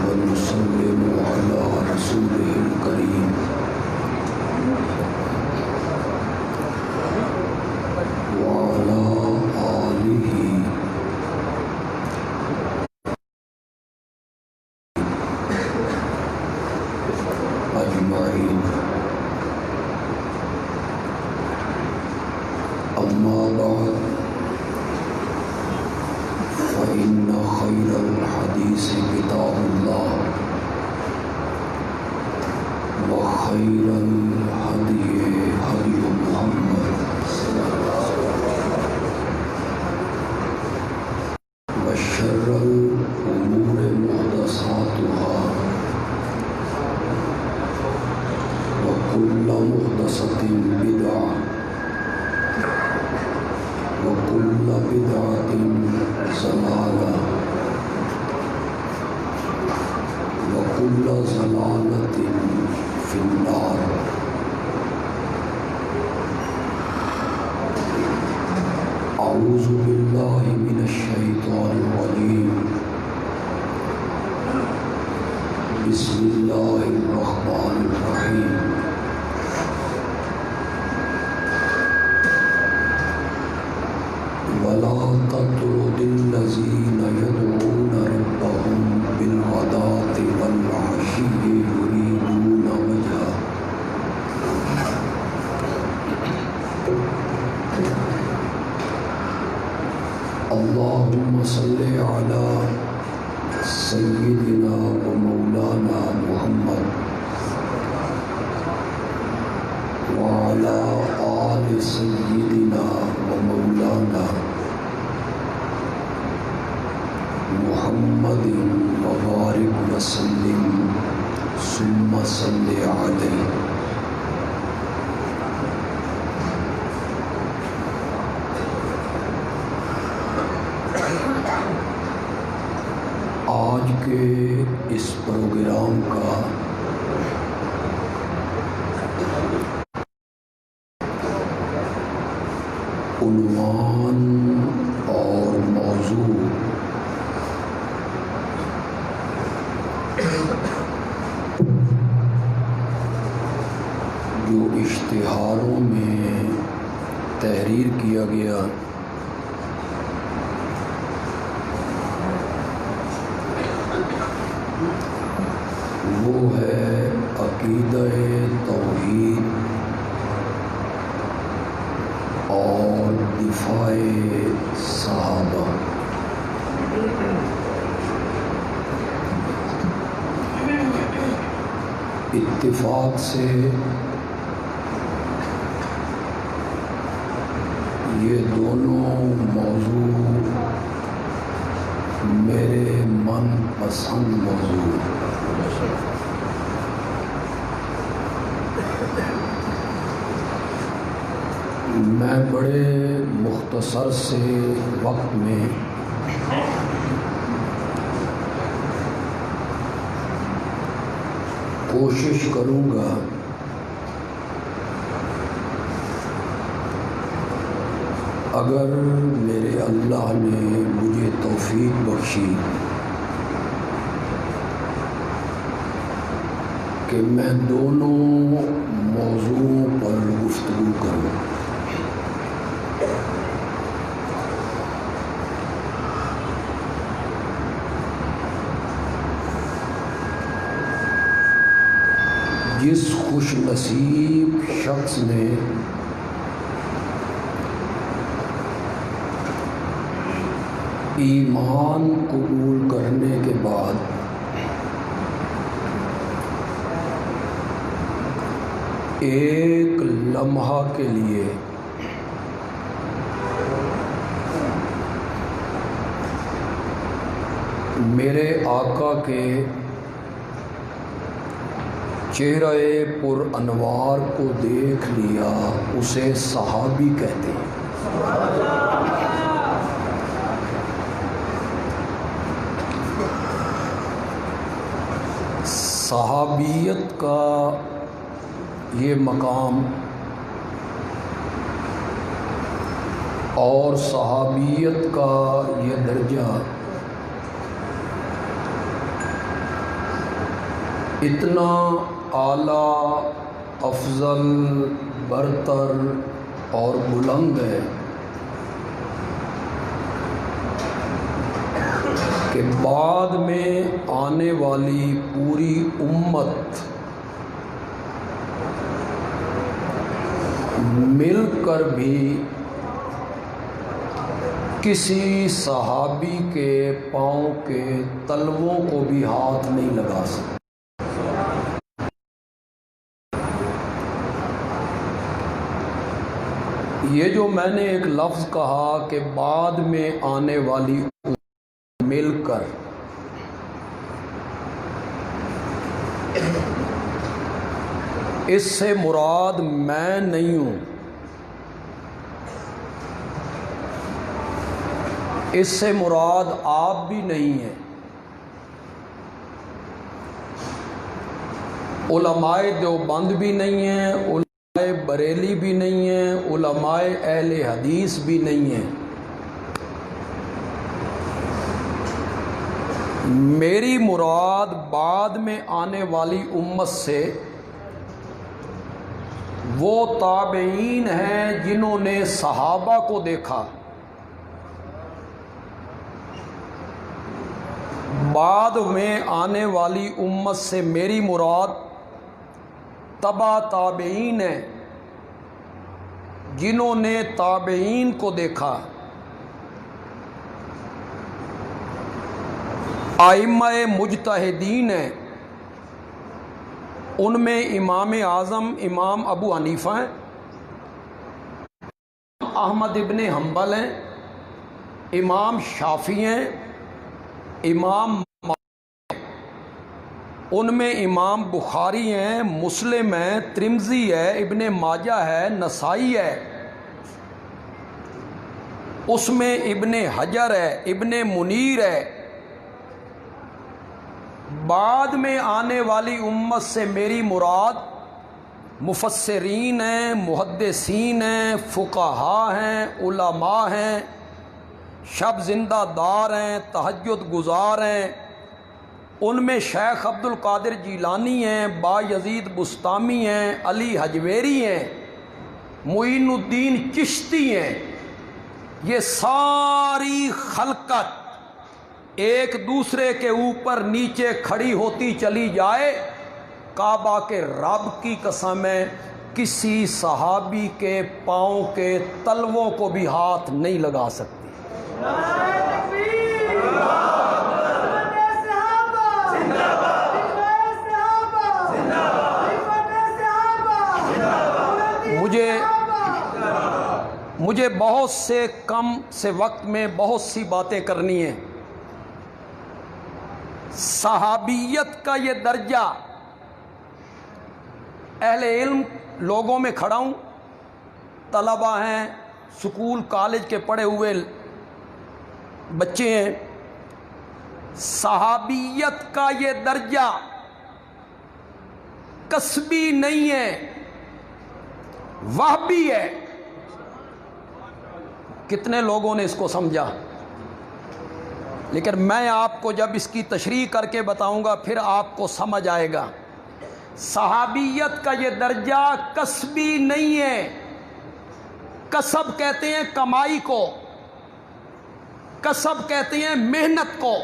ونسلم على رسوله الكريم وعلى آله أجمعين. أما بعد فإن خير الحديث كتاب الله وخير الهدي هدي محمد وشر الأمور محدثاتها وكل محدثة بدعة وكل بدعة ضلالة وكل ضلالة في النار. أعوذ بالله من الشيطان الرجيم. بسم الله الرحمن الرحيم. ولا تطرد الذين يدعون ربهم بالغداة والعشي يريدون وجهه اللهم صل على سيدنا ومولانا محمد وعلى آل سيدنا ومولانا محمد وبارك وسلم ثم صل عليه. آج کے اس پروگرام کا عنوان اور موضوع جو اشتہاروں میں تحریر کیا گیا وہ ہے عقیدہ توحید اور دفاع صحابہ. اتفاق سے یہ دونوں موضوع میرے من پسند موضوع. میں بڑے مختصر سے وقت میں کوشش کروں گا اگر میرے اللہ نے مجھے توفیق بخشی کہ میں دونوں موضوعوں پر گفتگو کروں. جس خوش نصیب شخص نے ایمان قبول کرنے کے بعد ایک لمحہ کے لیے میرے آقا کے چہرہ پر انوار کو دیکھ لیا اسے صحابی کہتے ہیں. صحابیت کا یہ مقام اور صحابیت کا یہ درجہ اتنا اعلیٰ، افضل، برتر اور بلند ہے کہ بعد میں آنے والی پوری امت مل کر بھی کسی صحابی کے پاؤں کے تلووں کو بھی ہاتھ نہیں لگا سکتے۔ یہ جو میں نے ایک لفظ کہا کہ بعد میں آنے والی مل کر، اس سے مراد میں نہیں ہوں، اس سے مراد آپ بھی نہیں ہیں، علماء دیوبند بھی نہیں ہیں، علماء بریلی بھی نہیں ہیں، علماء اہل حدیث بھی نہیں ہیں۔ میری مراد بعد میں آنے والی امت سے وہ تابعین ہیں جنہوں نے صحابہ کو دیکھا۔ بعد میں آنے والی امت سے میری مراد تبع تابعین ہیں جنہوں نے تابعین کو دیکھا۔ ائمہ مجتہدین ہیں، ان میں امام اعظم امام ابو حنیفہ ہیں، احمد ابن حنبل ہیں، امام شافعی ہیں، امام مالک ہیں، ان میں امام بخاری ہیں، مسلم ہیں، ترمذی ہے، ابن ماجہ ہے، نسائی ہے، اس میں ابن حجر ہے، ابن منیر ہے۔ بعد میں آنے والی امت سے میری مراد مفسرین ہیں، محدثین ہیں، فقہاء ہیں، علماء ہیں، شب زندہ دار ہیں، تہجد گزار ہیں، ان میں شیخ عبد القادر جیلانی ہیں، با یزید بستامی ہیں، علی حجویری ہیں، معین الدین چشتی ہیں۔ یہ ساری خلقت ایک دوسرے کے اوپر نیچے کھڑی ہوتی چلی جائے، کعبہ کے رب کی قسم ہے کسی صحابی کے پاؤں کے تلووں کو بھی ہاتھ نہیں لگا سکتی۔ مجھے بہت سے کم سے وقت میں بہت سی باتیں کرنی ہیں۔ صحابیت کا یہ درجہ اہل علم لوگوں میں کھڑا ہوں، طلبہ ہیں، سکول کالج کے پڑھے ہوئے بچے ہیں، صحابیت کا یہ درجہ کسبی نہیں ہے، وہبی ہے۔ کتنے لوگوں نے اس کو سمجھا؟ لیکن میں آپ کو جب اس کی تشریح کر کے بتاؤں گا پھر آپ کو سمجھ آئے گا۔ صحابیت کا یہ درجہ کسبی نہیں ہے۔ کسب کہتے ہیں کمائی کو، کسب کہتے ہیں محنت کو،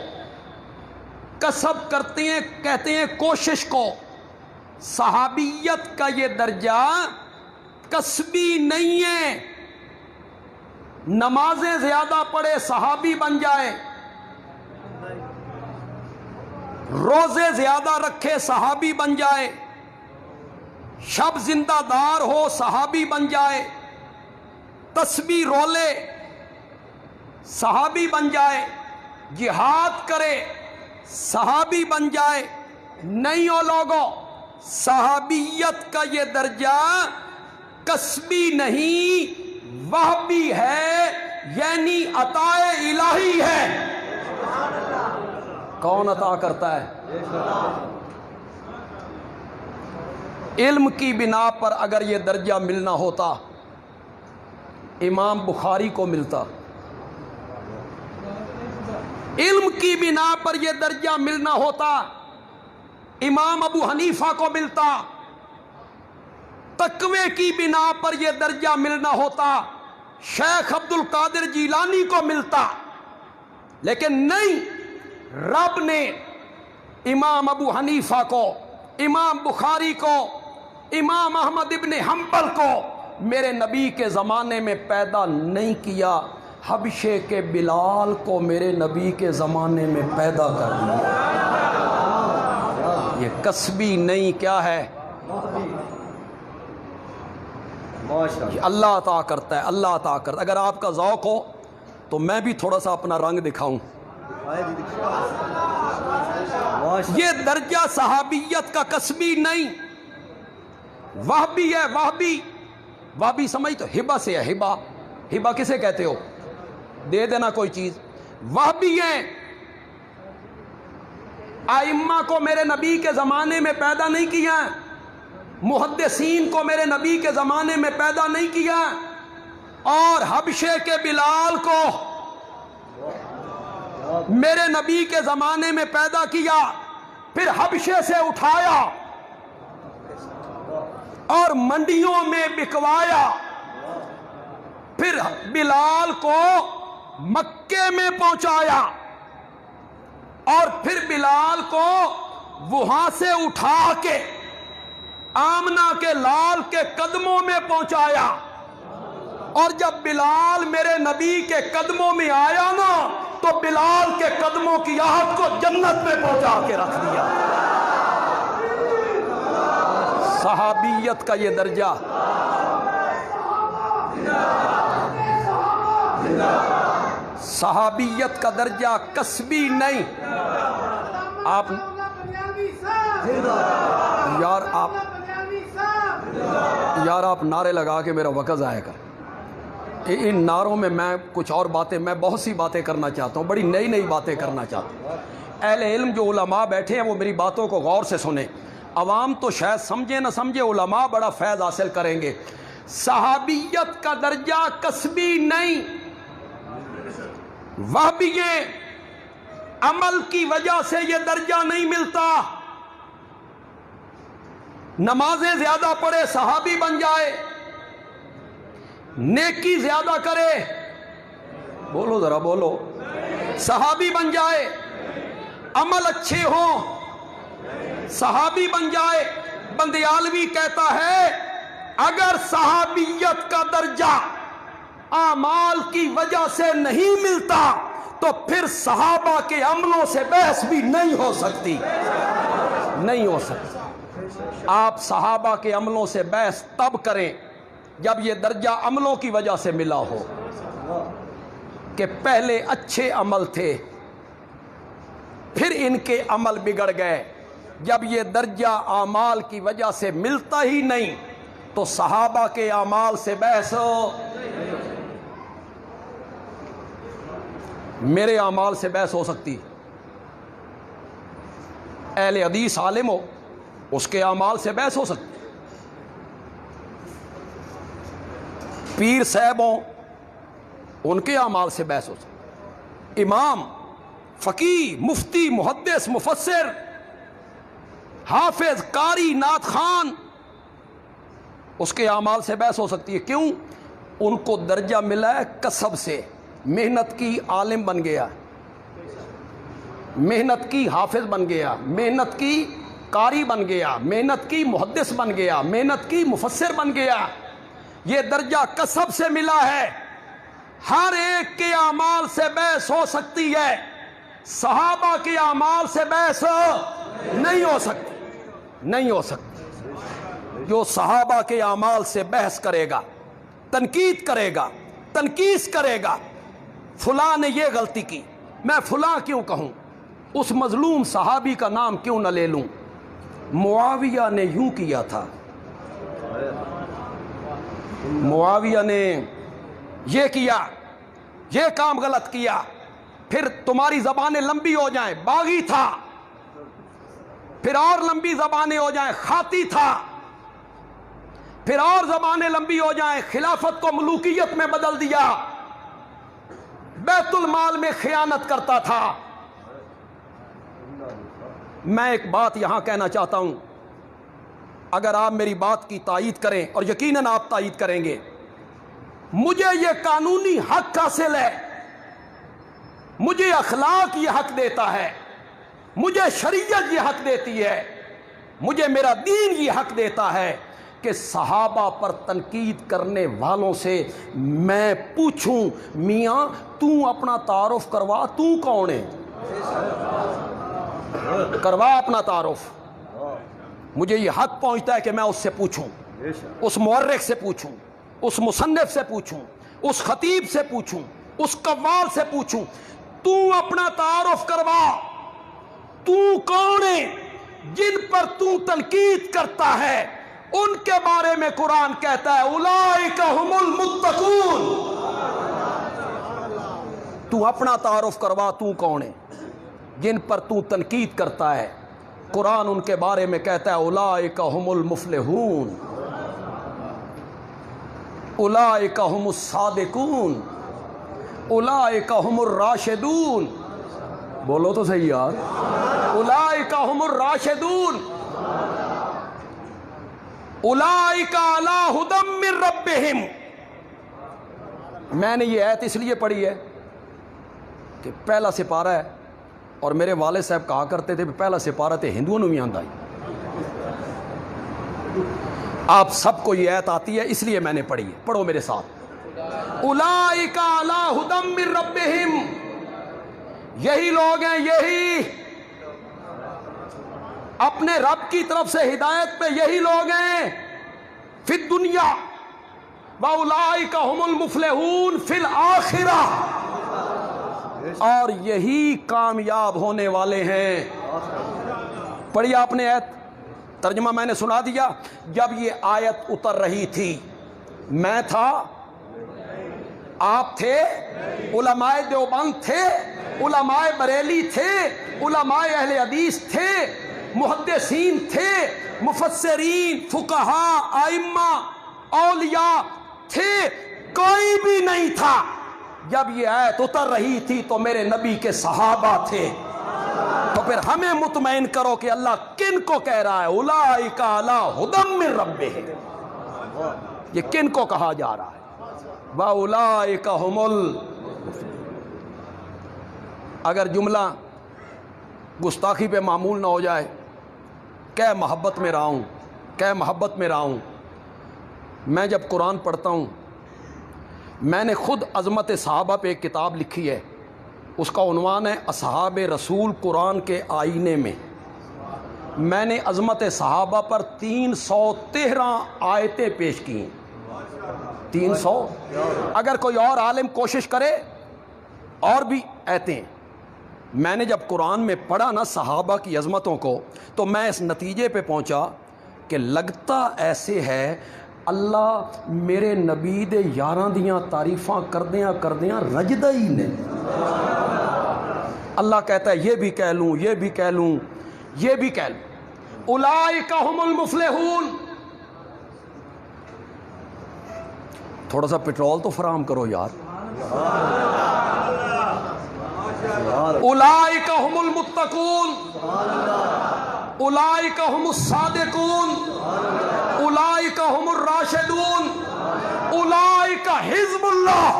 کسب کہتے ہیں کوشش کو۔ صحابیت کا یہ درجہ کسبی نہیں ہے۔ نمازیں زیادہ پڑھے صحابی بن جائے، روزے زیادہ رکھے صحابی بن جائے، شب زندہ دار ہو صحابی بن جائے، تسبیح رولے صحابی بن جائے، جہاد کرے صحابی بن جائے۔ نہیں ہو لوگوں، صحابیت کا یہ درجہ کسبی نہیں، وہبی ہے، یعنی عطا الہی ہے۔ کون عطا کرتا ہے؟ علم کی بنا پر اگر یہ درجہ ملنا ہوتا، امام بخاری کو ملتا، علم کی بنا پر یہ درجہ ملنا ہوتا امام ابو حنیفہ کو ملتا، تقوی کی بنا پر یہ درجہ ملنا ہوتا شیخ عبد القادر جیلانی کو ملتا، لیکن نہیں، رب نے امام ابو حنیفہ کو، امام بخاری کو، امام احمد ابن حنبل کو میرے نبی کے زمانے میں پیدا نہیں کیا، حبشے کے بلال کو میرے نبی کے زمانے میں پیدا کر دیا۔ یہ کسبی نہیں، کیا ہے؟ یہ اللہ عطا کرتا ہے، اللہ عطا کرتا ہے۔ اگر آپ کا ذوق ہو تو میں بھی تھوڑا سا اپنا رنگ دکھاؤں۔ یہ درجہ صحابیت کا کسبی نہیں، وہبی ہے، وہبی، وہبی سمجھ تو ہبہ سے ہے، ہبہ، ہبہ کسے کہتے ہو؟ دے دینا کوئی چیز۔ وہبی ہیں، ائمہ کو میرے نبی کے زمانے میں پیدا نہیں کیا، محدثین کو میرے نبی کے زمانے میں پیدا نہیں کیا، اور حبشے کے بلال کو میرے نبی کے زمانے میں پیدا کیا، پھر حبشے سے اٹھایا اور منڈیوں میں بکوایا، پھر بلال کو مکے میں پہنچایا، اور پھر بلال کو وہاں سے اٹھا کے آمنہ کے لال کے قدموں میں پہنچایا، اور جب بلال میرے نبی کے قدموں میں آیا نا تو بلال کے قدموں کی آہٹ کو جنت میں پہنچا کے رکھ دیا۔ صحابیت کا یہ درجہ، صحابیت کا درجہ کسبی نہیں۔ آپ یار آپ نعرے لگا کے میرا وقت ضائع کر۔ ان نعروں میں کچھ اور باتیں، میں بہت سی باتیں کرنا چاہتا ہوں، بڑی نئی نئی باتیں کرنا چاہتا ہوں۔ اہل علم جو علماء بیٹھے ہیں وہ میری باتوں کو غور سے سنیں، عوام تو شاید سمجھے نہ سمجھے، علماء بڑا فیض حاصل کریں گے۔ صحابیت کا درجہ کسبی نہیں، وہابیے عمل کی وجہ سے یہ درجہ نہیں ملتا۔ نمازیں زیادہ پڑھے صحابی بن جائے، نیکی زیادہ کرے، بولو ذرا بولو، صحابی بن جائے، عمل اچھے ہوں، صحابی بن جائے۔ بندیالوی کہتا ہے اگر صحابیت کا درجہ اعمال کی وجہ سے نہیں ملتا تو پھر صحابہ کے عملوں سے بحث بھی نہیں ہو سکتی، نہیں ہو سکتی۔ آپ صحابہ کے عملوں سے بحث تب کریں جب یہ درجہ عملوں کی وجہ سے ملا ہو، کہ پہلے اچھے عمل تھے پھر ان کے عمل بگڑ گئے۔ جب یہ درجہ اعمال کی وجہ سے ملتا ہی نہیں تو صحابہ کے اعمال سے بحث ہو، میرے اعمال سے بحث ہو سکتی، اہل حدیث عالم ہو اس کے اعمال سے بحث ہو سکتی، پیر صاحب ہوں ان کے اعمال سے بحث ہو سکتی، امام، فقیہ، مفتی، محدث، مفسر، حافظ، قاری، نعت خوان، اس کے اعمال سے بحث ہو سکتی ہے۔ کیوں؟ ان کو درجہ ملا ہے کسب سے، محنت کی عالم بن گیا، محنت کی حافظ بن گیا، محنت کی قاری بن گیا، محنت کی محدث بن گیا، محنت کی مفسر بن گیا۔ یہ درجہ کسب سے ملا ہے۔ ہر ایک کے اعمال سے بحث ہو سکتی ہے، صحابہ کے اعمال سے بحث نہیں ہو سکتی، نہیں ہو سکتی۔ جو صحابہ کے اعمال سے بحث کرے گا، تنقید کرے گا، تنقیص کرے گا، فلاں نے یہ غلطی کی، میں فلاں کیوں کہوں، اس مظلوم صحابی کا نام کیوں نہ لے لوں، معاویہ نے یوں کیا تھا، معاویہ نے یہ کیا، یہ کام غلط کیا، پھر تمہاری زبانیں لمبی ہو جائیں، باغی تھا، پھر اور لمبی زبانیں ہو جائیں، خاطی تھا، پھر اور زمانے لمبی ہو جائیں، خلافت کو ملوکیت میں بدل دیا، بیت المال میں خیانت کرتا تھا۔ میں ایک بات یہاں کہنا چاہتا ہوں، اگر آپ میری بات کی تائید کریں، اور یقیناً آپ تائید کریں گے، مجھے یہ قانونی حق حاصل ہے، مجھے اخلاق یہ حق دیتا ہے، مجھے شریعت یہ حق دیتی ہے، مجھے میرا دین یہ حق دیتا ہے کہ صحابہ پر تنقید کرنے والوں سے میں پوچھوں، میاں تو اپنا تعارف کروا، تو کون ہے؟ کروا اپنا تعارف۔ مجھے یہ حق پہنچتا ہے کہ میں اس سے پوچھوں، اس مورخ سے پوچھوں، اس مصنف سے پوچھوں، اس خطیب سے پوچھوں، اس قوال سے پوچھوں، تو اپنا تعارف کروا، تو کون ہے؟ جن پر تو تنقید کرتا ہے ان کے بارے میں قرآن کہتا ہے اولئک ھم المتقون۔ تو اپنا تعارف کروا، تو کون ہے؟ جن پر تو تنقید کرتا ہے قرآن ان کے بارے میں کہتا ہے اولئک ھم المفلحون، اولئک ھم الصادقون، اولئک ھم الراشدون۔ بولو تو صحیح یار، اولئک ھم الراشدون، اولئک علی ھدی من ربہم۔ میں نے یہ آیت اس لیے پڑھی ہے کہ پہلا سپارہ ہے، اور میرے والد صاحب کہا کرتے تھے پہلا سپارہ تے ہندوؤں نے بھی آندا ہے۔ آپ سب کو یہ آیت آتی ہے اس لیے میں نے پڑھی ہے، پڑھو میرے ساتھ، اولئک علی ھدی من ربہم۔ یہی لوگ ہیں، یہی اپنے رب کی طرف سے ہدایت پہ یہی لوگ ہیں فی الدنیا، وَأُولَئِكَ هُمُ الْمُفْلِحُونَ فِي الْآخِرَةِ، اور یہی کامیاب ہونے والے ہیں۔ پڑھی آپ نے آیت، ترجمہ میں نے سنا دیا۔ جب یہ آیت اتر رہی تھی میں تھا، آپ تھے، علماء دیوبند تھے، علماء بریلی تھے، علماء اہل حدیث تھے، محدثین تھے، مفسرین، فقہاء، ائمہ، اولیاء تھے، کوئی بھی نہیں تھا۔ جب یہ آیت اتر رہی تھی تو میرے نبی کے صحابہ تھے۔ تو پھر ہمیں مطمئن کرو کہ اللہ کن کو کہہ رہا ہے اولئک علی ھدی من ربہم؟ یہ کن کو کہا جا رہا ہے؟ وَأُولَئِكَ هُمُ اگر جملہ گستاخی پہ معمول نہ ہو جائے، کہ محبت میں رہا ہوں، کہ محبت میں رہا ہوں۔ میں جب قرآن پڑھتا ہوں، میں نے خود عظمت صحابہ پہ ایک کتاب لکھی ہے، اس کا عنوان ہے اصحاب رسول قرآن کے آئینے میں۔ میں نے عظمت صحابہ پر 313 آیتیں پیش کی ہیں۔ 300، اگر کوئی اور عالم کوشش کرے اور بھی آیتیں۔ میں نے جب قرآن میں پڑھا نا صحابہ کی عظمتوں کو، تو میں اس نتیجے پہ پہنچا کہ لگتا ایسے ہے اللہ میرے نبی دے یاراں دیاں تعریفاں کردیاں رجدہ ہی نہیں۔ اللہ کہتا ہے یہ بھی کہہ لوں، یہ بھی کہہ لوں، یہ بھی کہہ لوں۔ اولئک ھم المفلحون۔ تھوڑا سا پٹرول تو فراہم کرو یار۔ اولئک ھم المتقون، اولئک ھم الصادقون، اولئک ھم الراشدون، اولئک حزب اللہ،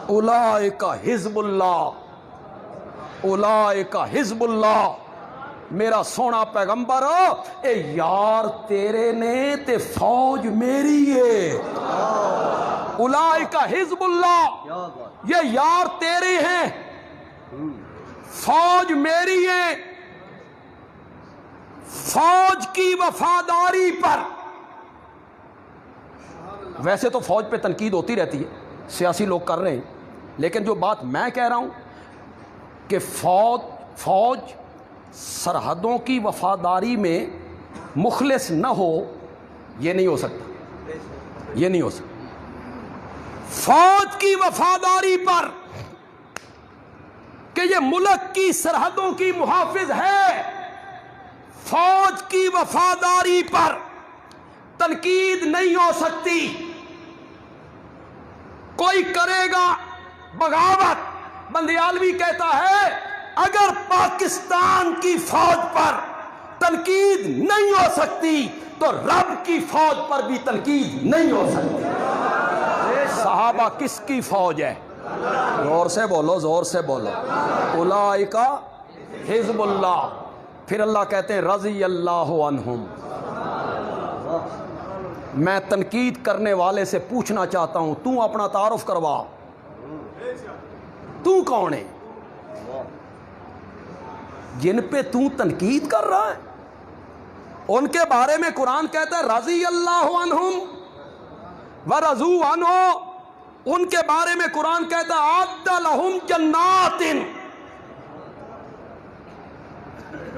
اولئک حزب اللہ، اولئک حزب اللہ۔ میرا سونا پیغمبر اے یار تیرے نے تے فوج میری ہے۔ اولئک حزب اللہ، یہ یار تیرے ہیں، فوج میری ہے۔ فوج کی وفاداری پر، ویسے تو فوج پہ تنقید ہوتی رہتی ہے، سیاسی لوگ کر رہے ہیں، لیکن جو بات میں کہہ رہا ہوں کہ فوج سرحدوں کی وفاداری میں مخلص نہ ہو، یہ نہیں ہو سکتا، یہ نہیں ہو سکتا۔ فوج کی وفاداری پر کہ یہ ملک کی سرحدوں کی محافظ ہے، فوج کی وفاداری پر تنقید نہیں ہو سکتی. کوئی کرے گا بغاوت. بندیالوی کہتا ہے اگر پاکستان کی فوج پر تنقید نہیں ہو سکتی تو رب کی فوج پر بھی تنقید نہیں ہو سکتی. صحابہ کس کی فوج ہے؟ زور سے بولو، زور سے بولو. اولئک حزب اللہ. پھر اللہ کہتے ہیں رضی اللہ عنہم. میں تنقید کرنے والے سے پوچھنا چاہتا ہوں، تو اپنا تعارف کروا، تو کون ہے؟ جن پہ تو تنقید کر رہا ہے ان کے بارے میں قرآن کہتا ہے رضی اللہ عنہم ورضوا عنہ. ان کے بارے میں قرآن کہتا ہے اعد لہم جنات،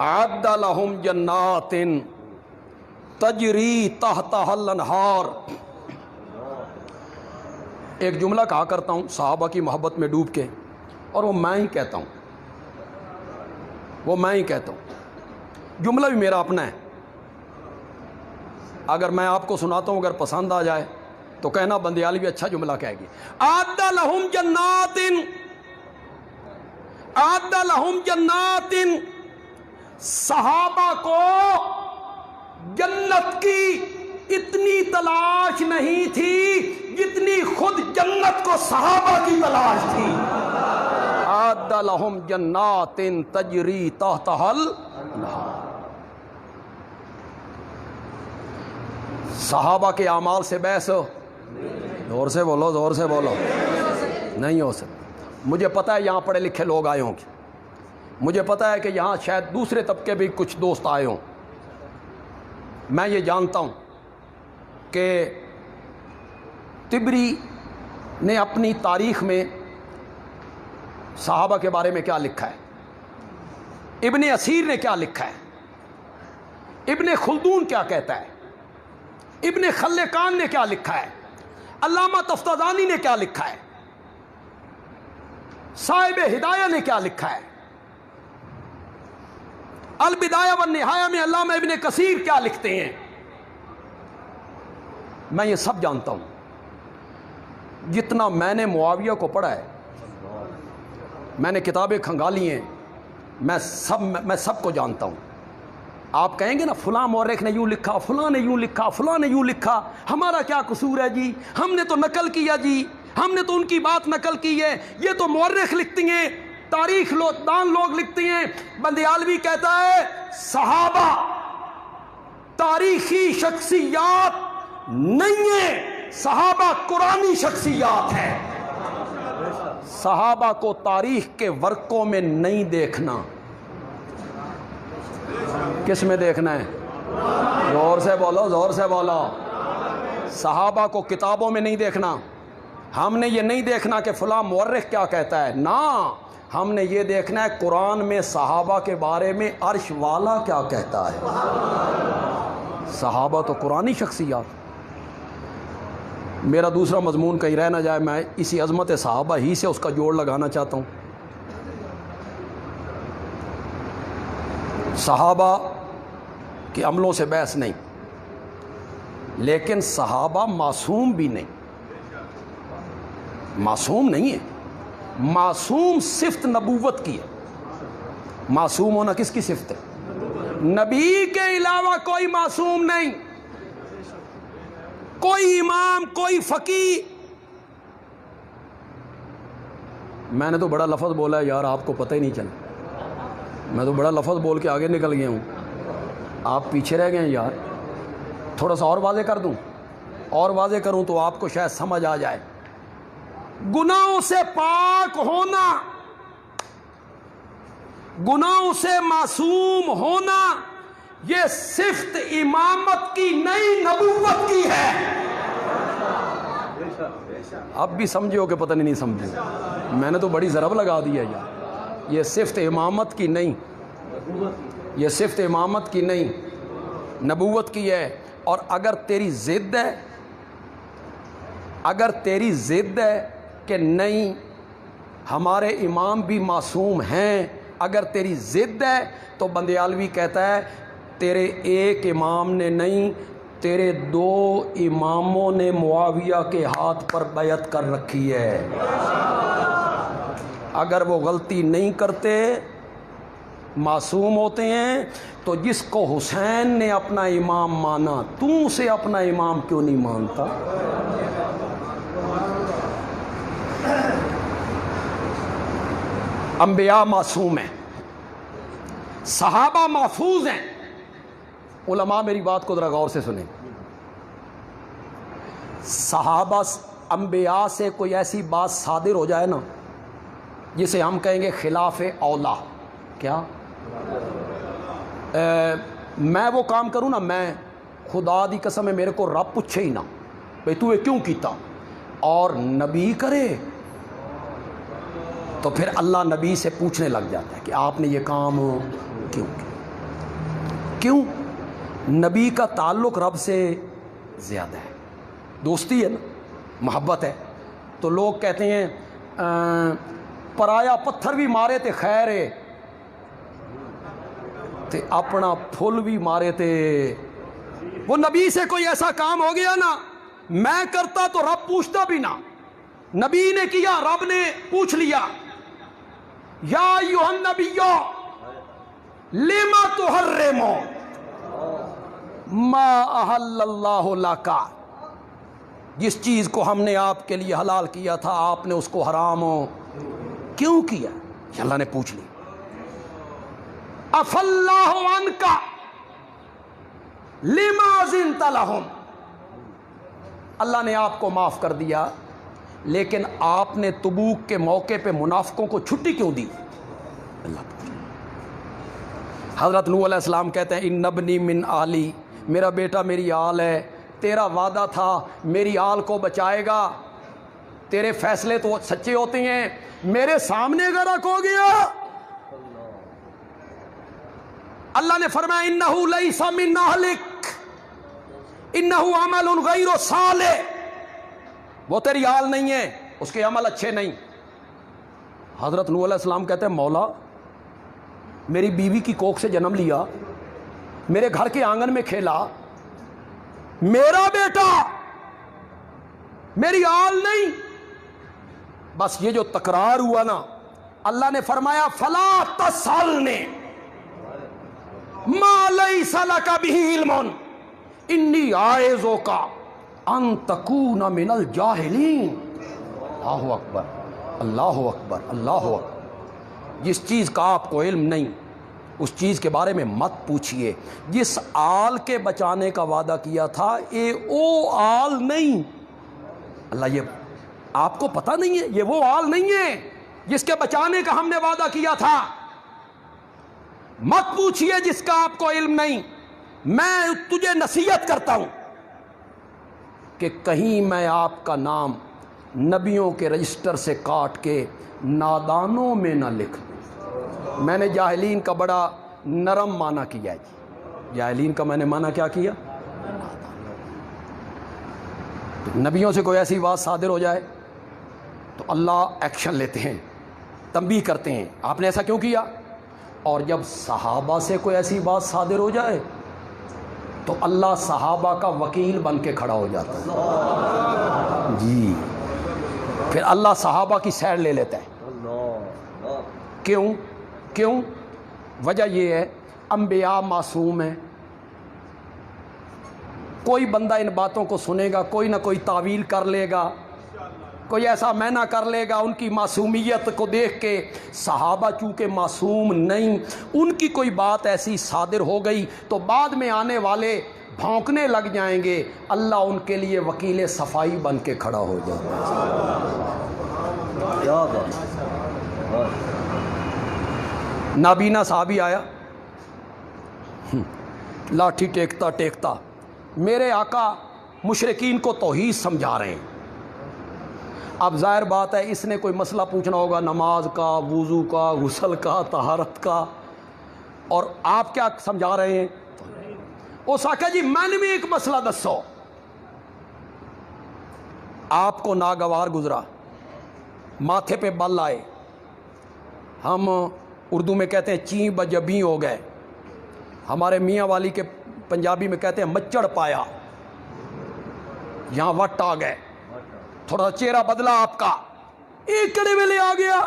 اعد لہم جنات تجری تحتہا الانہار. ایک جملہ کہا کرتا ہوں صحابہ کی محبت میں ڈوب کے، اور وہ میں ہی کہتا ہوں، وہ میں ہی کہتا ہوں. جملہ بھی میرا اپنا ہے. اگر میں آپ کو سناتا ہوں، اگر پسند آ جائے تو کہنا بندیالی بھی اچھا جملہ کہے گی. اعد لہم جنات، اعد لہم جنات. صحابہ کو جنت کی اتنی تلاش نہیں تھی جتنی خود جنت کو صحابہ کی تلاش تھی. اعد لہم جنات تجری تحتہا الانہار. صحابہ کے اعمال سے بحث، زور سے بولو، زور سے بولو، نہیں ہو سکتا. مجھے پتہ ہے یہاں پڑھے لکھے لوگ آئے ہوں گے، مجھے پتہ ہے کہ یہاں شاید دوسرے طبقے بھی کچھ دوست آئے ہوں. میں یہ جانتا ہوں کہ طبری نے اپنی تاریخ میں صحابہ کے بارے میں کیا لکھا ہے، ابن اسیر نے کیا لکھا ہے، ابن خلدون کیا کہتا ہے، ابن خلقان نے کیا لکھا ہے، علامہ تفتازانی نے کیا لکھا ہے، صاحب ہدایہ نے کیا لکھا ہے، البدایہ والنہایہ میں علامہ ابن کثیر کیا لکھتے ہیں. میں یہ سب جانتا ہوں. جتنا میں نے معاویہ کو پڑھا ہے، میں نے کتابیں کھنگالی ہیں، میں سب کو جانتا ہوں. آپ کہیں گے نا فلاں مورخ نے یوں لکھا، فلاں نے یوں لکھا، فلاں نے یوں لکھا، ہمارا کیا قصور ہے جی، ہم نے تو نقل کیا جی، ہم نے تو ان کی بات نقل کی ہے، یہ تو مورخ لکھتی ہیں، تاریخ دان لوگ لکھتے ہیں. بندیالوی کہتا ہے صحابہ تاریخی شخصیات نہیں ہیں، صحابہ قرآنی شخصیات ہیں. صحابہ کو تاریخ کے ورقوں میں نہیں دیکھنا. کس میں دیکھنا ہے؟ زور سے بولو، زور سے بولو. صحابہ کو کتابوں میں نہیں دیکھنا. ہم نے یہ نہیں دیکھنا کہ فلاں مورخ کیا کہتا ہے، نا، ہم نے یہ دیکھنا ہے قرآن میں صحابہ کے بارے میں عرش والا کیا کہتا ہے. صحابہ تو قرآنی شخصیات. میرا دوسرا مضمون کہیں رہ نہ جائے، میں اسی عظمت صحابہ ہی سے اس کا جوڑ لگانا چاہتا ہوں. صحابہ کے عملوں سے بحث نہیں، لیکن صحابہ معصوم بھی نہیں. معصوم نہیں ہے. معصوم صفت نبوت کی ہے. معصوم ہونا کس کی صفت ہے؟ نبی کے علاوہ کوئی معصوم نہیں. کوئی امام، کوئی فقیہ. میں نے تو بڑا لفظ بولا ہے یار، آپ کو پتہ ہی نہیں چلا. میں تو بڑا لفظ بول کے آگے نکل گیا ہوں، آپ پیچھے رہ گئے ہیں یار. تھوڑا سا اور واضح کر دوں، اور واضح کروں تو آپ کو شاید سمجھ آ جائے. گناہوں سے پاک ہونا، گناہوں سے معصوم ہونا، یہ صفت امامت کی نہیں، نبوت کی ہے. اب بھی سمجھے ہو کہ پتہ نہیں سمجھے؟ میں نے تو بڑی ضرب لگا دی ہے یار. یہ صفت امامت کی نہیں، یہ صفت امامت کی نہیں، نبوت کی ہے. اور اگر تیری ضد ہے، اگر تیری ضد ہے کہ نہیں ہمارے امام بھی معصوم ہیں، اگر تیری ضد ہے تو بندیالوی کہتا ہے تیرے ایک امام نے نہیں، تیرے دو اماموں نے معاویہ کے ہاتھ پر بیعت کر رکھی ہے، اگر وہ غلطی نہیں کرتے معصوم ہوتے ہیں، تو جس کو حسین نے اپنا امام مانا تو اسے اپنا امام کیوں نہیں مانتا؟ انبیاء معصوم ہیں، صحابہ محفوظ ہیں۔ علماء میری بات کو ذرا غور سے سنیں، صحابہ انبیاء سے کوئی ایسی بات صادر ہو جائے نا جسے ہم کہیں گے خلاف اولا، کیا میں وہ کام کروں نا، میں خدا دی قسم ہے میرے کو رب پوچھے ہی نا بھئی تو یہ کیوں کیتا، اور نبی کرے تو پھر اللہ نبی سے پوچھنے لگ جاتا ہے کہ آپ نے یہ کام کیوں کیا؟ کیوں؟ نبی کا تعلق رب سے زیادہ ہے، دوستی ہے نا، محبت ہے۔ تو لوگ کہتے ہیں پرایا پتھر بھی مارے تے خیر ہے تے اپنا پھول بھی مارے تے، وہ نبی سے کوئی ایسا کام ہو گیا نا میں کرتا تو رب پوچھتا بھی نہ، نبی نے کیا رب نے پوچھ لیا، یا ایھا النبی لما تحرم ما احل اللہ لک، جس چیز کو ہم نے آپ کے لیے حلال کیا تھا آپ نے اس کو حرام کیوں کیا؟ اللہ نے پوچھ لی۔ عفا اللہ عنک لما اذنت لہم، اللہ نے آپ کو معاف کر دیا لیکن آپ نے تبوک کے موقع پہ منافقوں کو چھٹی کیوں دی؟ اللہ پوچھ۔ حضرت نوح علیہ السلام کہتے ہیں ان ابنی من آلی، میرا بیٹا میری آل ہے، تیرا وعدہ تھا میری آل کو بچائے گا، تیرے فیصلے تو سچے ہوتے ہیں، میرے سامنے غرق ہو گیا۔ اللہ نے فرمایا انہو لیس من اہلک انہو عمل غیر صالح، وہ تیری آل نہیں ہے، اس کے عمل اچھے نہیں۔ حضرت نوح علیہ السلام کہتے ہیں مولا میری بیوی کی کوکھ سے جنم لیا، میرے گھر کے آنگن میں کھیلا، میرا بیٹا میری آل نہیں۔ بس یہ جو تکرار ہوا نا، اللہ نے فرمایا فلا تسألنی ما لیس لک بہ علم انی اعظک ان تکون من الجاہلین۔ اللہ اکبر اللہ اکبر اللہ اکبر۔ جس چیز کا آپ کو علم نہیں اس چیز کے بارے میں مت پوچھئے۔ جس آل کے بچانے کا وعدہ کیا تھا اے او آل نہیں، اللہ یہ آپ کو پتہ نہیں ہے، یہ وہ آل نہیں ہے جس کے بچانے کا ہم نے وعدہ کیا تھا۔ مت پوچھئے جس کا آپ کو علم نہیں۔ میں تجھے نصیحت کرتا ہوں کہ کہیں میں آپ کا نام نبیوں کے رجسٹر سے کاٹ کے نادانوں میں نہ لکھ دوں۔ میں نے جاہلین کا بڑا نرم معنی کیا ہے جی، جاہلین کا میں نے معنی کیا کیا؟ نبیوں سے کوئی ایسی بات صادر ہو جائے تو اللہ ایکشن لیتے ہیں، تنبیہ کرتے ہیں آپ نے ایسا کیوں کیا، اور جب صحابہ سے کوئی ایسی بات صادر ہو جائے تو اللہ صحابہ کا وکیل بن کے کھڑا ہو جاتا ہے جی، پھر اللہ صحابہ کی سائیڈ لے لیتا ہے۔ کیوں؟ کیوں؟ وجہ یہ ہے انبیاء معصوم ہیں، کوئی بندہ ان باتوں کو سنے گا کوئی نہ کوئی تعویل کر لے گا، کوئی ایسا معنی کر لے گا ان کی معصومیت کو دیکھ کے۔ صحابہ چونکہ معصوم نہیں، ان کی کوئی بات ایسی صادر ہو گئی تو بعد میں آنے والے بھونکنے لگ جائیں گے، اللہ ان کے لیے وکیل صفائی بن کے کھڑا ہو جائے گا۔ نابینا صحابی آیا لاٹھی ٹیکتا ٹیکتا، میرے آقا مشرکین کو توحید سمجھا رہے ہیں۔ اب ظاہر بات ہے اس نے کوئی مسئلہ پوچھنا ہوگا نماز کا، وضو کا، غسل کا، طہارت کا، اور آپ کیا سمجھا رہے ہیں؟ اس آقا جی میں نے بھی ایک مسئلہ دسو۔ آپ کو ناگوار گزرا، ماتھے پہ بل آئے، ہم اردو میں کہتے ہیں چیں بجبیں ہو گئے، ہمارے میاں والی کے پنجابی میں کہتے ہیں مچڑ پایا، یہاں وٹ آ گئے, تھوڑا چہرہ بدلا آپ کا, ایک کڑے میں لے آ گیا.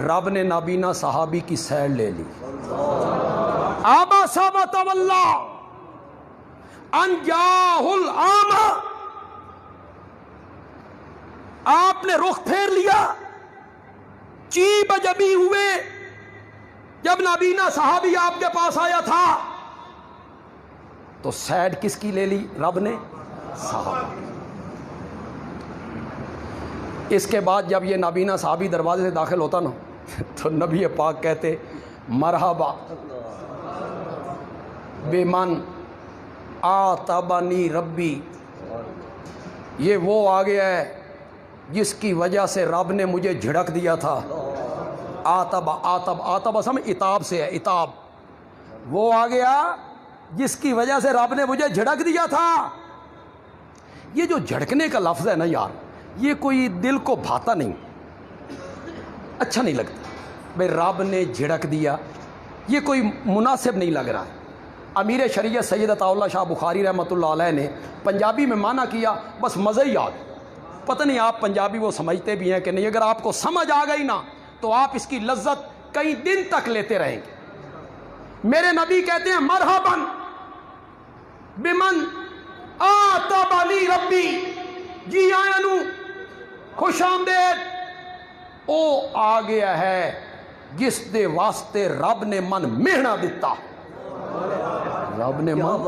رب نے نابینا صحابی کی سیر لے لی. آبا صحابہ تولا ان جاہ العامہ, آپ نے رخ پھیر لیا, چیب جبی ہوئے. جب نابینا صحابی آپ کے پاس آیا تھا تو سیڈ کس کی لے لی رب نے؟ صحابہ. اس کے بعد جب یہ نابینا صحابی دروازے سے داخل ہوتا نا تو نبی پاک کہتے مرحبا بمن آتبنی ربی, یہ وہ آ گیا ہے جس کی وجہ سے رب نے مجھے جھڑک دیا تھا. آتب اصل اتاب سے ہے, اتاب. وہ آ گیا جس کی وجہ سے رب نے مجھے جھڑک دیا تھا. یہ جو جھڑکنے کا لفظ ہے نا یار, یہ کوئی دل کو بھاتا نہیں, اچھا نہیں لگتا. بھائی رب نے جھڑک دیا, یہ کوئی مناسب نہیں لگ رہا. امیر شریعت سید عطا اللہ شاہ بخاری رحمۃ اللہ علیہ نے پنجابی میں معنی کیا, بس مزہ ہی آ گیا. پتہ نہیں آپ پنجابی وہ سمجھتے بھی ہیں کہ نہیں, اگر آپ کو سمجھ آ گئی نا تو آپ اس کی لذت کئی دن تک لیتے رہیں گے. میرے نبی کہتے ہیں مرحباً بمن آتبنی ربی, جی آیا نو خوش آمدید, او آ گیا ہے جس دے واسطے رب نے من مہنا دیتا. رب نے من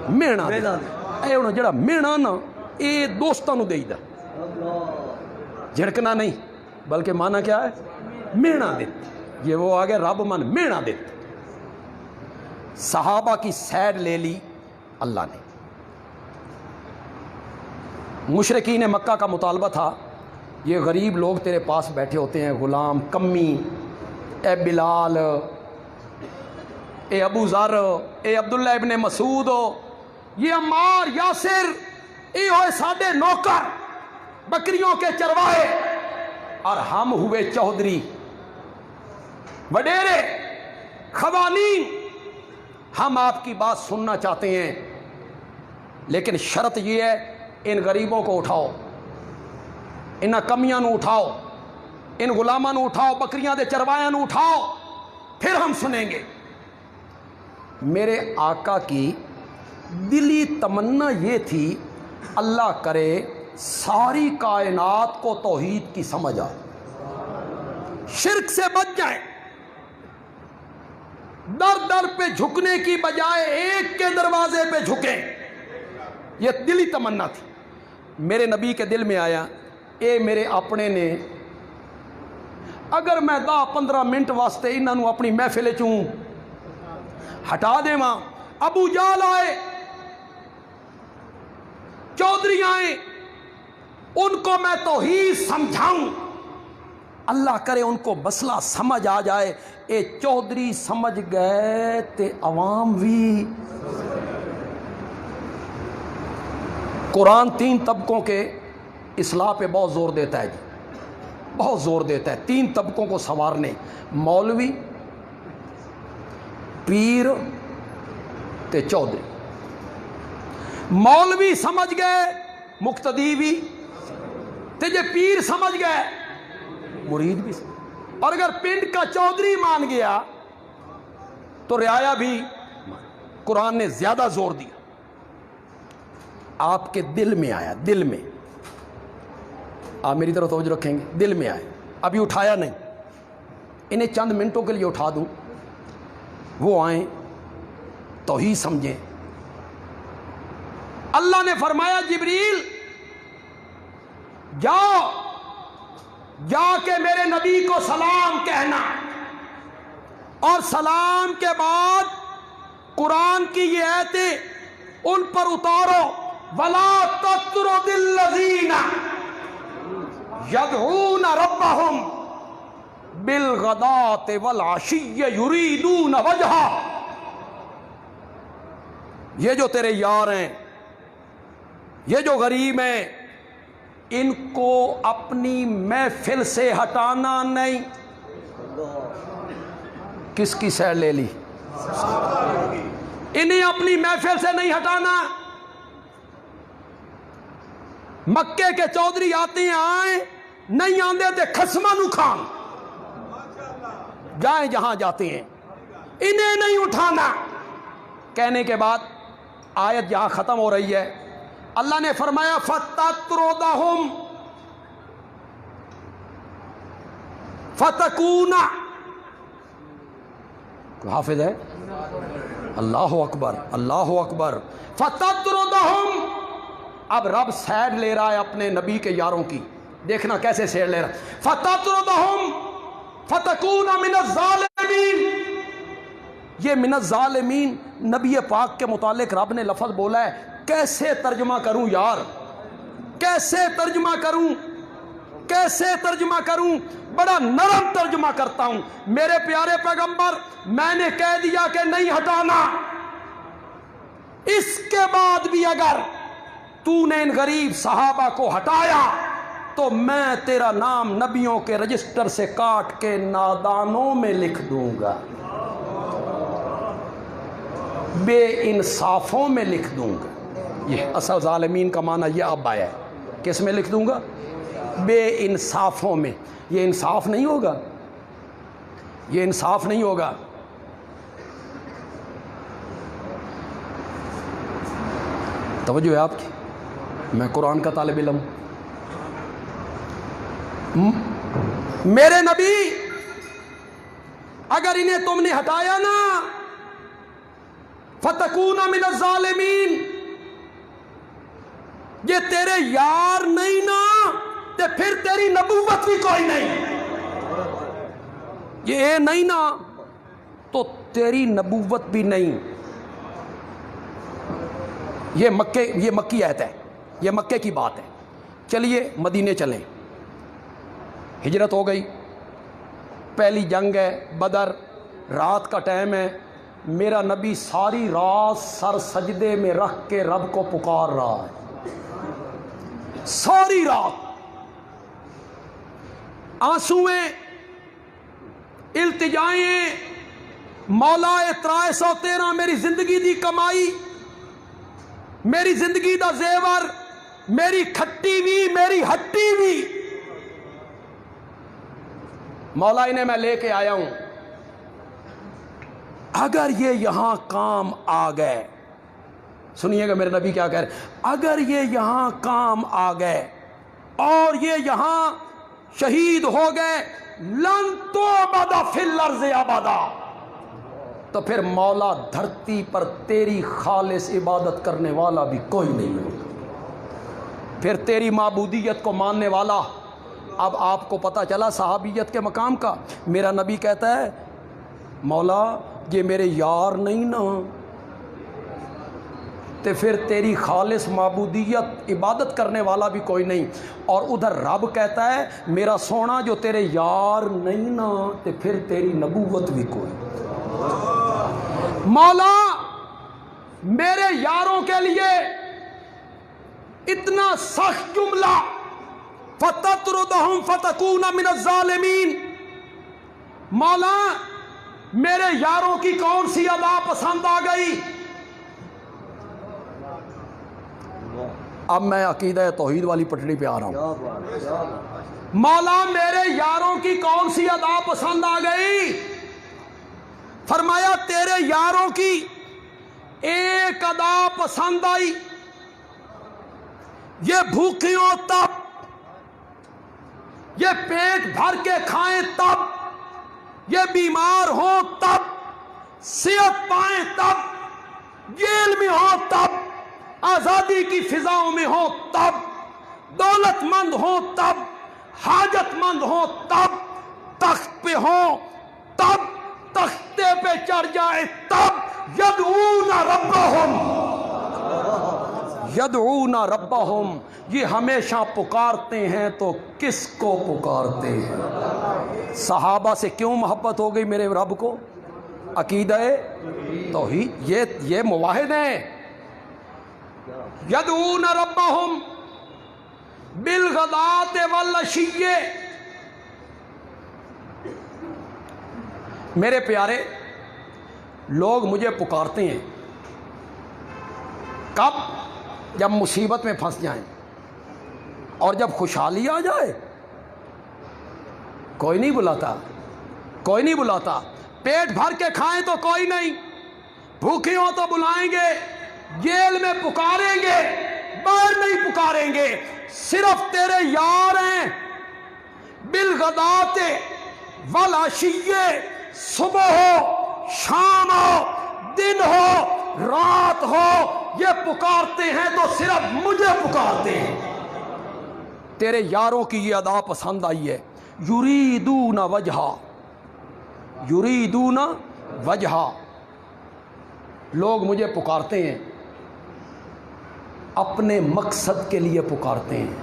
مہنا دیتا. اے ہونا جڑا مہنا نا اے دوستاں نو دئی دا, جھڑکنا نہیں بلکہ مانا کیا ہے مہنا دیتا. یہ وہ آ گیا رب من مہنا دیتا. صحابہ کی سیر لے لی اللہ نے. مشرکین مکہ کا مطالبہ تھا, یہ غریب لوگ تیرے پاس بیٹھے ہوتے ہیں, غلام, کمی, اے بلال, اے ابو ذر, اے عبداللہ ابن مسعود, یہ عمار, یاسر, اے ہوئے سادے نوکر, بکریوں کے چرواہے, اور ہم ہوئے چودھری, وڈیرے, خوانین. ہم آپ کی بات سننا چاہتے ہیں, لیکن شرط یہ ہے ان غریبوں کو اٹھاؤ, ان کمیاں نو اٹھاؤ, ان غلاماں نو اٹھاؤ, بکریاں دے چرواہیاں نو اٹھاؤ, پھر ہم سنیں گے. میرے آقا کی دلی تمنا یہ تھی اللہ کرے ساری کائنات کو توحید کی سمجھ آئے, شرک سے بچ جائیں, در در پہ جھکنے کی بجائے ایک کے دروازے پہ جھکیں. یہ دلی تمنا تھی. میرے نبی کے دل میں آیا, اے میرے اپنے نے, اگر میں 10-15 منٹ واسطے انہاں نو اپنی محفل چوں ہٹا دے ماں, ابو جال آئے, چودھری آئے, ان کو میں توحید سمجھاؤں, اللہ کرے ان کو مسئلہ سمجھ آ جائے. اے چودھری سمجھ گئے تے عوام بھی. قرآن 3 طبقوں کے اصلاح پہ بہت زور دیتا ہے جی, بہت زور دیتا ہے 3 طبقوں کو سنوارنے, مولوی, پیر تے چودھری. مولوی سمجھ گئے مقتدی بھی, تے جے پیر سمجھ گئے مرید بھی. اور اگر پنڈ کا چودھری مان گیا تو رعایا بھی. قرآن نے زیادہ زور دیا. آپ کے دل میں آیا, دل میں, آپ میری طرف توجہ رکھیں گے, دل میں آئے, ابھی اٹھایا نہیں, انہیں چند منٹوں کے لیے اٹھا دوں, وہ آئیں توحید سمجھیں. اللہ نے فرمایا جبریل جاؤ, جا کے میرے نبی کو سلام کہنا, اور سلام کے بعد قرآن کی یہ آیتیں ان پر اتارو. وَلَا تَطْرُدِ الَّذِينَ يَدْعُونَ رَبَّهُمْ بِالْغَدَاةِ وَالْعَشِيِّ يُرِيدُونَ وَجْهَهُ. یہ جو تیرے یار ہیں, یہ جو غریب ہیں, ان کو اپنی محفل سے ہٹانا نہیں. کس کی سیر لے لی؟ انہیں اپنی محفل سے نہیں ہٹانا. مکے کے چودھری آتے ہیں آئیں, نہیں آندے تھے خسمہ نو کھان, جائیں جہاں جاتے ہیں, انہیں نہیں اٹھانا. کہنے کے بعد آیت یہاں ختم ہو رہی ہے. اللہ نے فرمایا فَتَطْرُدَهُمْ فَتَكُونَ, حافظ ہے, اللہ اکبر اللہ اکبر. فَتَطْرُدَهُمْ, اب رب سیڈ لے رہا ہے اپنے نبی کے یاروں کی, دیکھنا کیسے سیڈ لے رہا ہے. فَتَطْرُدَهُمْ فَتَكُونَ مِنَ الظَّالِمِينَ, یہ من الظالمین نبی پاک کے متعلق رب نے لفظ بولا ہے. کیسے ترجمہ کروں یار, کیسے ترجمہ کروں, کیسے ترجمہ کروں؟ بڑا نرم ترجمہ کرتا ہوں. میرے پیارے پیغمبر, میں نے کہہ دیا کہ نہیں ہٹانا, اس کے بعد بھی اگر تو نے ان غریب صحابہ کو ہٹایا تو میں تیرا نام نبیوں کے رجسٹر سے کاٹ کے نادانوں میں لکھ دوں گا, بے انصافوں میں لکھ دوں گا. یہ اصل ظالمین کا معنی یہ اب آیا ہے. کس میں لکھ دوں گا؟ بے انصافوں میں. یہ انصاف نہیں ہوگا, یہ انصاف نہیں ہوگا. توجہ ہے آپ کی, میں قرآن کا طالب علم. میرے نبی, اگر انہیں تم نے ہٹایا نا, فَتَكُونَ مِنَ الظَّالِمِينَ, یہ تیرے یار نہیں نا, تو پھر تیری نبوت بھی کوئی نہیں. یہ نہیں نا تو تیری نبوت بھی نہیں. یہ مکی آیت ہے, یہ مکے کی بات ہے. چلیے مدینے چلیں. ہجرت ہو گئی, پہلی جنگ ہے بدر, رات کا ٹائم ہے. میرا نبی ساری رات سر سجدے میں رکھ کے رب کو پکار رہا ہے, ساری رات آنسویں, التجائیں. مولا 313 میری زندگی دی کمائی, میری زندگی دا زیور, میری کھٹی بھی میری ہٹی بھی, مولا انہیں میں لے کے آیا ہوں. اگر یہ یہاں کام آ گئے, سنیے گا میرے نبی کیا کہہ رہے, اگر یہ یہاں کام آ گئے اور یہ یہاں شہید ہو گئے, لن تعبد فی الارض ابدا, تو پھر مولا دھرتی پر تیری خالص عبادت کرنے والا بھی کوئی نہیں ہوگا, پھر تیری معبودیت کو ماننے والا. اب آپ کو پتہ چلا صحابیت کے مقام کا. میرا نبی کہتا ہے مولا یہ میرے یار نہیں نا, تو پھر تیری خالص معبودیت عبادت کرنے والا بھی کوئی نہیں. اور ادھر رب کہتا ہے میرا سونا جو تیرے یار نہیں نا, تو پھر تیری نبوت بھی کوئی. مولا میرے یاروں کے لیے اتنا سخت جملہ, فَتَطْرُدَهُمْ فَتَكُونَ مِنَ الظَّالِمِينَ. مولا میرے یاروں کی کون سی ادا پسند آ گئی؟ اب میں عقیدہ توحید والی پٹڑی پہ آ رہا ہوں. مولا میرے یاروں کی کون سی ادا پسند آ گئی؟ فرمایا تیرے یاروں کی ایک ادا پسند آئی, یہ بھوکے ہوں تب, یہ پیٹ بھر کے کھائیں تب, یہ بیمار ہوں تب, صحت پائیں تب, جیل میں ہوں تب, آزادی کی فضاؤں میں ہوں تب, دولت مند ہوں تب, حاجت مند ہوں تب, تخت پہ ہوں تب, تختے پہ چڑھ جائے تب, یدعون ربہم, یدعون ربہم, یہ ہمیشہ پکارتے ہیں. تو کس کو پکارتے ہیں؟ صحابہ سے کیوں محبت ہو گئی میرے رب کو؟ عقیدہ توحید, یہ مواحد ہیں. یدعون ربہم بالغداۃ والعشی. میرے پیارے لوگ مجھے پکارتے ہیں, کب؟ جب مصیبت میں پھنس جائیں، اور جب خوشحالی آ جائے کوئی نہیں بلاتا، کوئی نہیں بلاتا۔ پیٹ بھر کے کھائیں تو کوئی نہیں، بھوکے ہوں تو بلائیں گے، جیل میں پکاریں گے، باہر نہیں پکاریں گے، صرف تیرے یار ہیں۔ بالغداۃ والعشیہ، صبح ہو، شام ہو، دن ہو، رات ہو، یہ پکارتے ہیں تو صرف مجھے پکارتے ہیں۔ تیرے یاروں کی یہ ادا پسند آئی ہے، یریدون وجہا، یریدون وجہا۔ لوگ مجھے پکارتے ہیں، اپنے مقصد کے لیے پکارتے ہیں۔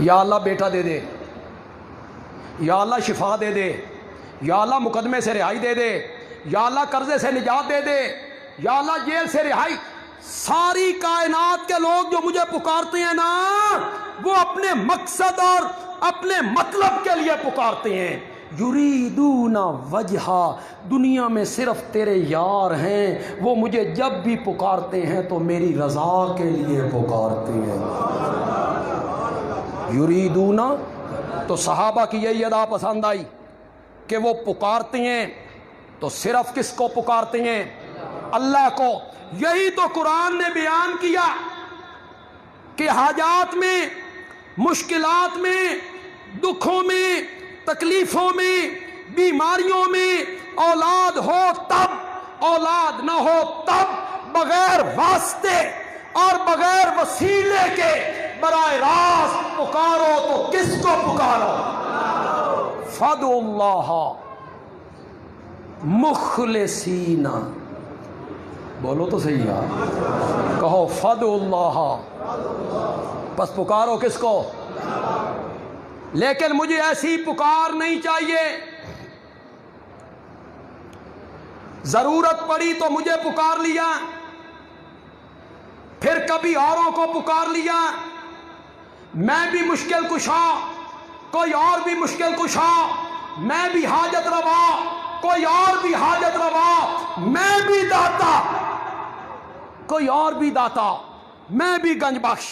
یا اللہ بیٹا دے دے، یا اللہ شفا دے دے، یا اللہ مقدمے سے رہائی دے دے، یا اللہ قرضے سے نجات دے دے، یا اللہ جیل سے رہائی۔ ساری کائنات کے لوگ جو مجھے پکارتے ہیں نا، وہ اپنے مقصد اور اپنے مطلب کے لیے پکارتے ہیں۔ یریدون وجہا، دنیا میں صرف تیرے یار ہیں، وہ مجھے جب بھی پکارتے ہیں تو میری رضا کے لیے پکارتے ہیں۔ یریدون، تو صحابہ کی یہی ادا پسند آئی کہ وہ پکارتے ہیں تو صرف کس کو پکارتے ہیں؟ اللہ کو۔ یہی تو قرآن نے بیان کیا کہ حاجات میں، مشکلات میں، دکھوں میں، تکلیفوں میں، بیماریوں میں، اولاد ہو تب، اولاد نہ ہو تب، بغیر واسطے اور بغیر وسیلے کے براہ راست پکارو تو کس کو پکارو؟ فادعوا اللہ مخلصین، بولو تو صحیح یار، کہو فادعوا اللہ، بس پکارو کس کو؟ لیکن مجھے ایسی پکار نہیں چاہیے، ضرورت پڑی تو مجھے پکار لیا، پھر کبھی اوروں کو پکار لیا، میں بھی مشکل کشا، کوئی اور بھی مشکل کشا، میں بھی حاجت روا، کوئی اور بھی حاجت روا، میں بھی داتا، کوئی اور بھی داتا، میں بھی گنج بخش،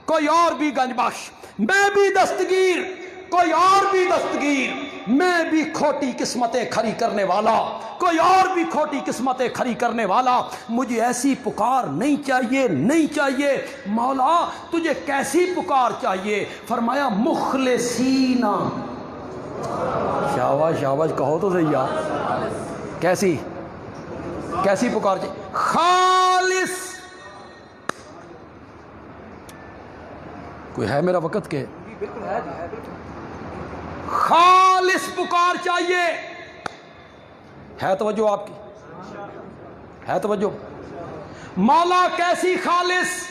کوئی اور بھی گنج بخش، میں بھی دستگیر، کوئی اور بھی دستگیر، میں بھی کھوٹی قسمتیں کھری کرنے والا، کوئی اور بھی کھوٹی قسمتیں کھری کرنے والا۔ مجھے ایسی پکار نہیں چاہیے، نہیں چاہیے۔ مولا تجھے کیسی پکار چاہیے؟ فرمایا مخلصین، شاباش شاباش، کہو تو صحیح یار، کیسی کیسی پکار چاہیے؟ خالص۔ کوئی ہے میرا وقت کے؟ خالص پکار چاہیے۔ ہے توجہ آپ کی؟ ہے توجہ؟ مولا کیسی خالص،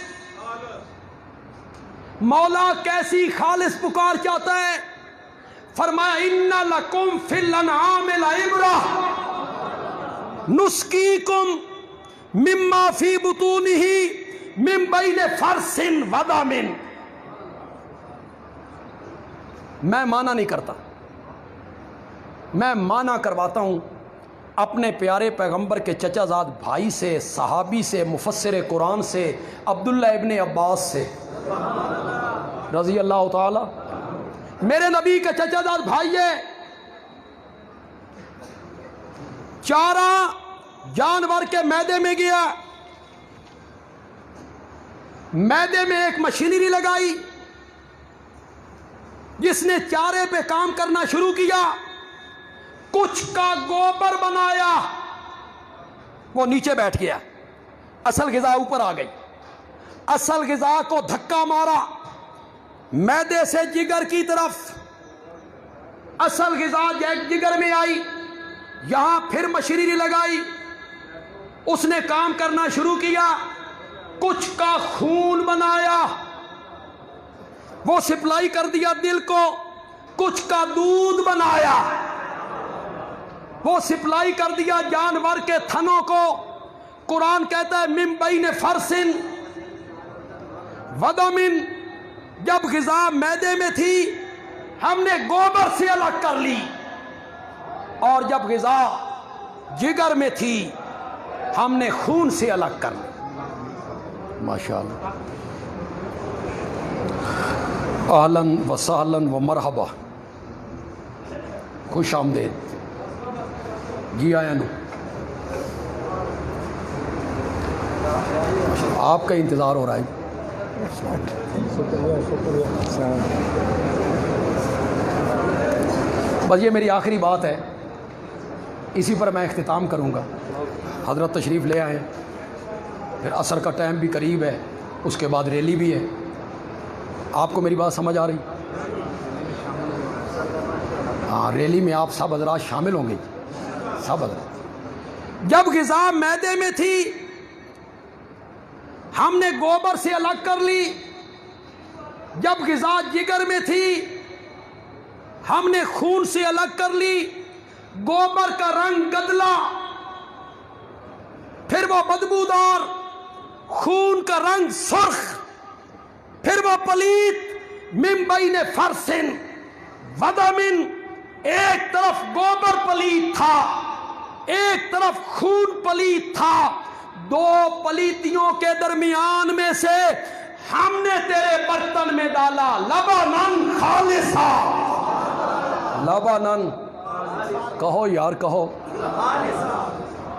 مولا کیسی خالص پکار چاہتا ہے؟ فرمایا ان لکم فی الانعام لعبرہ نسقیکم مما فی بطونہ من بین فرث ودم۔ میں مانا نہیں کرتا، میں مانا کرواتا ہوں اپنے پیارے پیغمبر کے چچا زاد بھائی سے، صحابی سے، مفسر قرآن سے، عبداللہ ابن عباس سے رضی اللہ تعالی۔ میرے نبی کے چچا زاد بھائی ہے، چارہ جانور کے میدے میں گیا، میدے میں ایک مشینری لگائی جس نے چارے پہ کام کرنا شروع کیا، کچھ کا گوبر بنایا، وہ نیچے بیٹھ گیا، اصل غذا اوپر آ گئی، اصل غذا کو دھکا مارا میدے سے جگر کی طرف، اصل غذا جگر میں آئی، یہاں پھر مشینری لگائی، اس نے کام کرنا شروع کیا، کچھ کا خون بنایا، وہ سپلائی کر دیا دل کو، کچھ کا دودھ بنایا، وہ سپلائی کر دیا جانور کے تھنوں کو۔ قرآن کہتا ہے من بین فرث ودم، جب غذا میدے میں تھی ہم نے گوبر سے الگ کر لی، اور جب غذا جگر میں تھی ہم نے خون سے الگ کر لی۔ ماشاءاللہ. اہلاً و سہلاً و مرحبا، خوش آمدید. جی آیا نو، آپ کا انتظار ہو رہا ہے. بس یہ میری آخری بات ہے، اسی پر میں اختتام کروں گا. حضرت تشریف لے آئیں، پھر عصر کا ٹائم بھی قریب ہے، اس کے بعد ریلی بھی ہے. آپ کو میری بات سمجھ آ رہی؟ ہاں، ریلی میں آپ سب حضرات شامل ہوں گے. سب حضرات. جب غذا معدے میں تھی ہم نے گوبر سے الگ کر لی، جب غذا جگر میں تھی ہم نے خون سے الگ کر لی. گوبر کا رنگ گدلا، پھر وہ بدبودار. خون کا رنگ سرخ، پھر وہ پلیت. من بین فرث ودم، ایک طرف گوبر پلیت تھا، ایک طرف خون پلیت تھا. دو پلیتیوں کے درمیان میں سے ہم نے تیرے برتن میں ڈالا لبنن خالصا. لبنن کہو یار، کہو.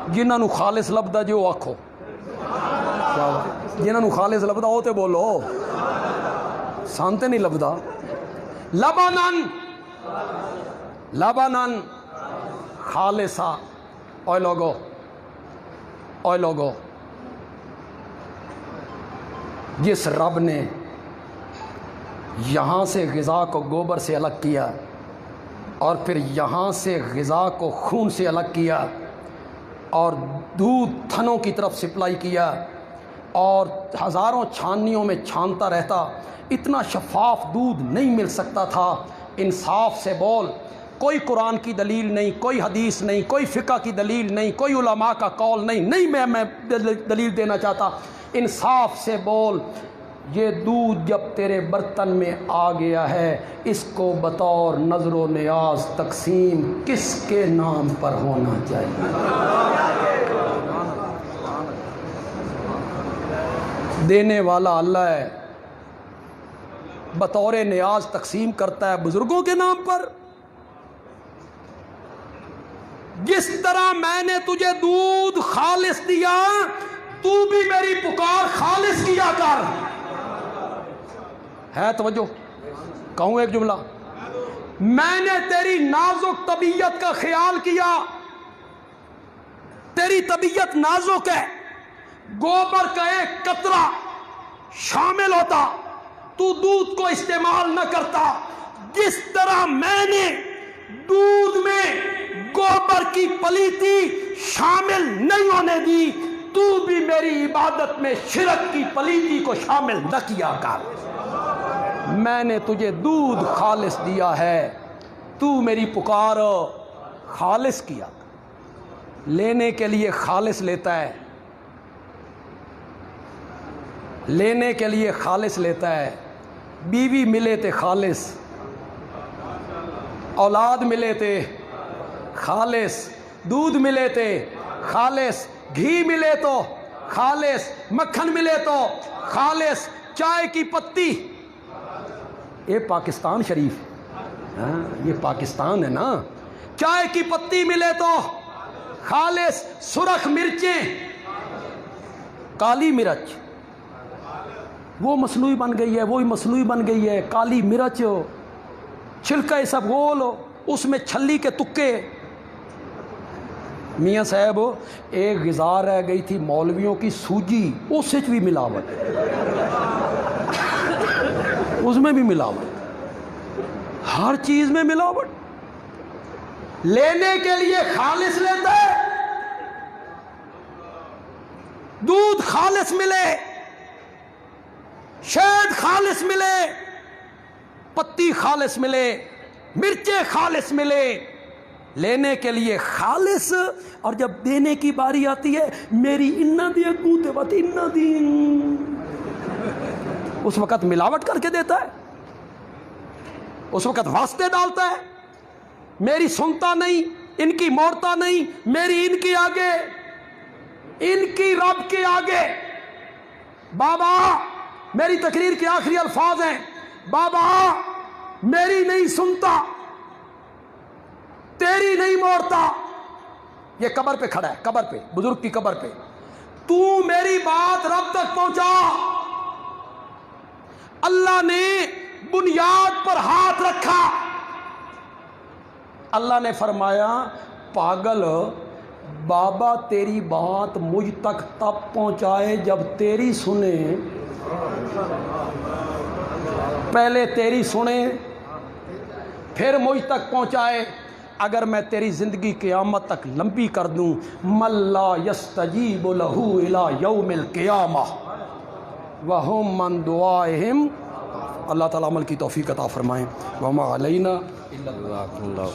جنہاں نو خالص لبدا جو آکھو، جنہاں نو خالص لبدا ہو تے بولو، سانتے نہیں لبدا. لبنن، لبنن خالصا. اوے لوگو، اوے لوگو، جس رب نے یہاں سے غذا کو گوبر سے الگ کیا اور پھر یہاں سے غذا کو خون سے الگ کیا اور دودھ تھنوں کی طرف سپلائی کیا اور ہزاروں چھاننیوں میں چھانتا رہتا، اتنا شفاف دودھ نہیں مل سکتا تھا. انصاف سے بول. کوئی قرآن کی دلیل نہیں، کوئی حدیث نہیں، کوئی فقہ کی دلیل نہیں، کوئی علماء کا قول نہیں میں دلیل دینا چاہتا. انصاف سے بول. یہ دودھ جب تیرے برتن میں آ گیا ہے، اس کو بطور نظر و نیاز تقسیم کس کے نام پر ہونا چاہیے؟ دینے والا اللہ ہے، بطور نیاز تقسیم کرتا ہے بزرگوں کے نام پر. جس طرح میں نے تجھے دودھ خالص دیا، تو بھی میری پکار خالص کیا کر. ہے توجہ؟ کہوں ایک جملہ. میں نے تیری نازک طبیعت کا خیال کیا، تیری طبیعت نازک ہے. گوبر کا ایک قطرہ شامل ہوتا تو دودھ کو استعمال نہ کرتا. جس طرح میں نے دودھ میں گوبر کی پلیتی شامل نہیں ہونے دی، تو بھی میری عبادت میں شرک کی پلیتی کو شامل نہ کیا کر. میں نے تجھے دودھ خالص دیا ہے، تو میری پکار خالص کیا. لینے کے لیے خالص لیتا ہے، لینے کے لیے خالص لیتا ہے. بیوی ملے تے خالص، اولاد ملے تے خالص، دودھ ملے تے خالص، گھی ملے تو خالص، مکھن ملے تو خالص، چائے کی پتی. یہ پاکستان شریف، یہ پاکستان ہے نا. چائے کی پتی ملے تو خالص. سرخ مرچیں، کالی مرچ وہ مصنوعی بن گئی ہے، وہی مصنوعی بن گئی ہے. کالی مرچ، چھلکا سب گول، اس میں چھلی کے تکے. میاں صاحب ایک غذا رہ گئی تھی مولویوں کی، سوجی، اس بھی ملاوٹ، اس میں بھی ملاوٹ، ہر چیز میں ملاوٹ. لینے کے لیے خالص لیتا ہے. دودھ خالص ملے، شہد خالص ملے، پتی خالص ملے، مرچیں خالص ملے. لینے کے لیے خالص، اور جب دینے کی باری آتی ہے میری انہ دی اگوتے بات انہ دی، اس وقت ملاوٹ کر کے دیتا ہے، اس وقت واسطے ڈالتا ہے. میری سنتا نہیں، ان کی موڑتا نہیں، میری ان کی آگے، ان کی رب کے آگے. بابا میری تقریر کے آخری الفاظ ہیں، بابا میری نہیں سنتا، تیری نہیں موڑتا. یہ قبر پہ کھڑا ہے، قبر پہ، بزرگ کی قبر پہ. تو میری بات رب تک پہنچا. اللہ نے بنیاد پر ہاتھ رکھا. اللہ نے فرمایا پاگل، بابا تیری بات مجھ تک تب پہنچائے جب تیری سنے، پہلے تیری سنے پھر مجھ تک پہنچائے. اگر میں تیری زندگی قیامت تک لمبی کر دوں، من لا یستجیب لہ الی یوم القیامہ وہم من دعائہم. اللہ تعالیٰ عمل کی توفیق عطا فرمائیں. وما علینا الا البلاغ.